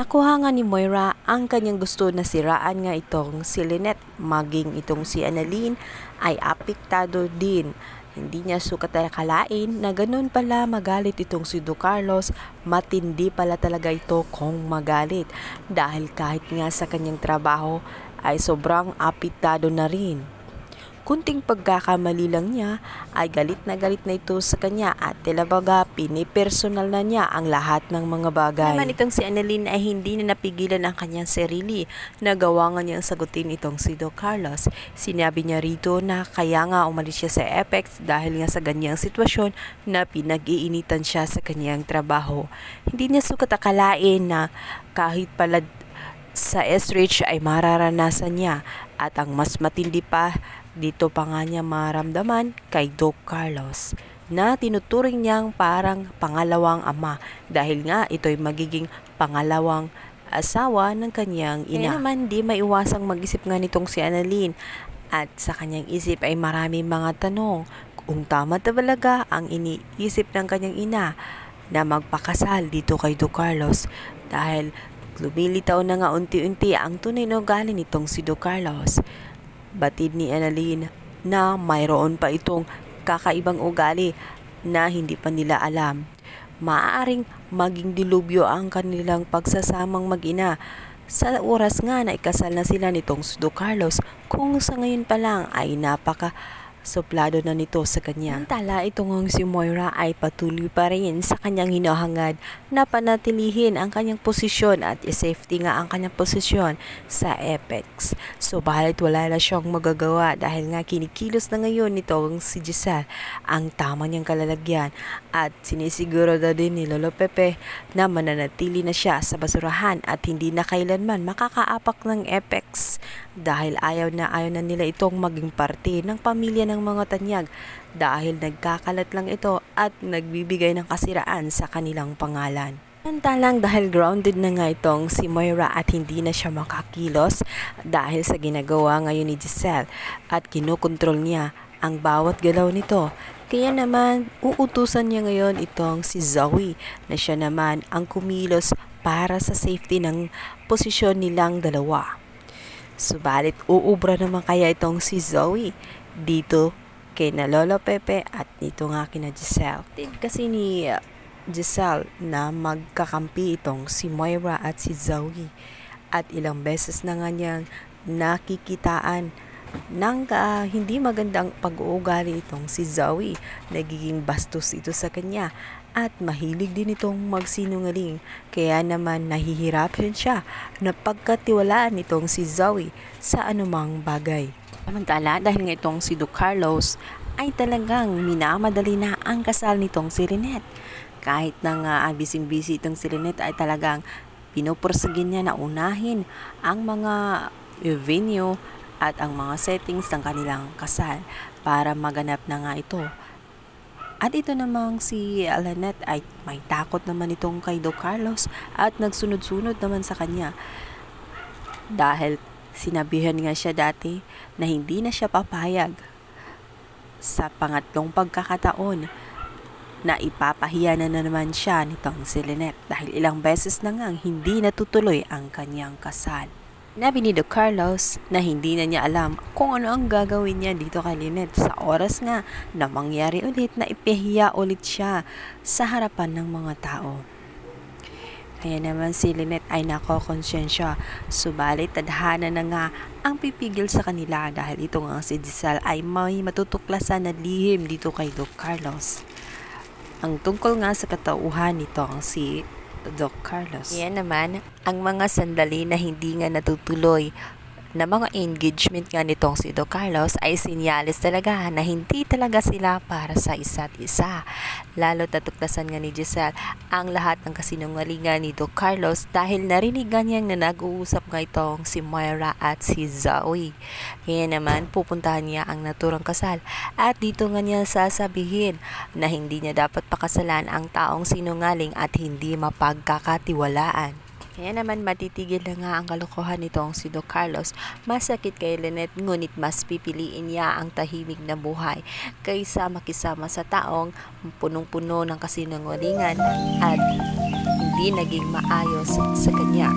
Nakuha nga ni Moira ang kanyang gusto na siraan nga itong si Lynette, maging itong si Annalyn ay apektado din. Hindi niya sukat akalain na ganun pala magalit itong si Don Carlos, matindi pala talaga ito kung magalit dahil kahit nga sa kanyang trabaho ay sobrang apektado na rin. Kunting pagkakamali lang niya ay galit na ito sa kanya at talabaga pinipersonal na niya ang lahat ng mga bagay. Naman itong si Annalyn ay hindi na napigilan ang kanyang sarili. Nagawa nga niyang sagutin itong si Don Carlos. Sinabi niya rito na kaya nga umalis siya sa Apex dahil nga sa ganyang sitwasyon na pinag-iinitan siya sa kanyang trabaho. Hindi niya sukat akalain na kahit pala sa SRH ay mararanasan niya at ang mas matindi pa dito pa nga niya maramdaman kay Don Carlos na tinuturing niyang parang pangalawang ama dahil nga ito'y magiging pangalawang asawa ng kanyang ina. Kaya naman di maiwasang mag-isip nga nitong si Annalyn at sa kanyang isip ay maraming mga tanong kung tama talaga ang iniisip ng kanyang ina na magpakasal dito kay Don Carlos dahil lumilitaw na nga unti-unti ang tunay na ugali nitong si Don Carlos. Batid ni Annalyn na mayroon pa itong kakaibang ugali na hindi pa nila alam. Maaaring maging dilubyo ang kanilang pagsasamang mag-ina sa oras nga na ikasal na sila nitong si Don Carlos kung sa ngayon pa lang ay napaka suplado na nito sa kanya. Samantala, itong si Moira ay patuloy pa rin sa kanyang hinahangad na panatilihin ang kanyang posisyon at safety nga ang kanyang posisyon sa Apex. So, bahalit wala na siyang magagawa dahil nga kinikilos na ngayon nitong si Giselle ang tama niyang kalalagyan at sinisiguro na din ni Lolo Pepe na mananatili na siya sa basurahan at hindi na kailanman makakaapak ng Apex dahil ayaw na nila itong maging parte ng pamilya ng mga tanyag dahil nagkakalat lang ito at nagbibigay ng kasiraan sa kanilang pangalan. Samantalang dahil grounded na nga itong si Moira at hindi na siya makakilos dahil sa ginagawa ngayon ni Giselle at kinukontrol niya ang bawat galaw nito. Kaya naman uutusan niya ngayon itong si Zoe na siya naman ang kumilos para sa safety ng posisyon nilang dalawa. Subalit uubra naman kaya itong si Zoe dito kay na Lolo Pepe at dito nga kina Giselle. Kasi ni Giselle na magkakampi itong si Moira at si Zoe at ilang beses na nga niyang nakikitaan ng hindi magandang pag-uugali itong si Zoe. Nagiging bastos ito sa kanya at mahilig din itong magsinungaling kaya naman nahihirapan siya na pagkatiwalaan itong si Zoe sa anumang bagay. Samantala dahil nga itong si Don Carlos ay talagang minamadali na ang kasal nitong si Lynette. Kahit na nga ang busy itong si Lynette ay talagang pinupursagin niya na unahin ang mga venue at ang mga settings ng kanilang kasal para maganap na nga ito. At ito namang si Lynette ay may takot naman itong kay Don Carlos at nagsunod-sunod naman sa kanya. Dahil sinabihan nga siya dati na hindi na siya papayag sa pangatlong pagkakataon na ipapahiya na naman siya nitong si Lynette dahil ilang beses na nga hindi natutuloy ang kanyang kasal. Sinabi ni Don Carlos na hindi na niya alam kung ano ang gagawin niya dito kay Lynette sa oras nga na mangyari ulit na ipahiya ulit siya sa harapan ng mga tao. Kaya naman si Lynette ay nakokonsensya, subalit tadhana na nga ang pipigil sa kanila dahil ito nga si Giselle ay may matutuklasan na lihim dito kay Don Carlos. Ang tungkol nga sa katauhan nito ang si Don Carlos. Yan naman ang mga sandali na hindi nga natutuloy na mga engagement nga nitong si Don Carlos ay sinyalis talaga na hindi talaga sila para sa isa't isa. Lalo natuklasan nga ni Giselle ang lahat ng kasinungalingan ni Don Carlos dahil narinig niyang na nag-uusap nga itong si Moira at si Zoe. Kaya naman pupuntahan niya ang naturang kasal at dito nga niya sasabihin na hindi niya dapat pakasalan ang taong sinungaling at hindi mapagkakatiwalaan. Kaya naman matitigil na nga ang kalokohan nitong si Don Carlos. Masakit kay Lynette ngunit mas pipiliin niya ang tahimik na buhay kaysa makisama sa taong punong-puno ng kasinungalingan at hindi hindi naging maayos sa kanya.